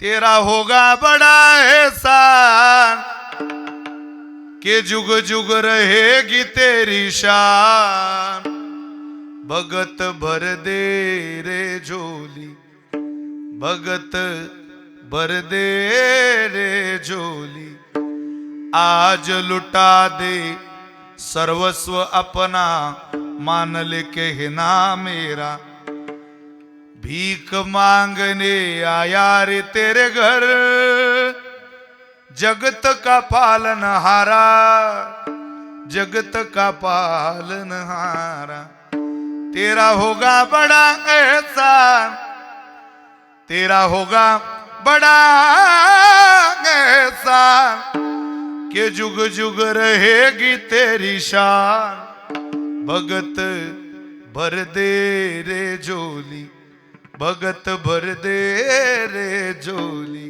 तेरा होगा बड़ा एहसान के जुग जुग रहेगी तेरी शान। भगत भर दे रे झोली, भगत भर दे रे झोली। आज लुटा दे सर्वस्व अपना, मान ले कहना मेरा। भीख मांगने आया रे तेरे घर, जगत का पालनहारा, जगत का पालनहारा। तेरा होगा बड़ा एहसान, तेरा होगा बड़ा एहसान के जुग जुग रहेगी तेरी शान। भगत भर दे रे झोली, भगत भर दे रे झोली।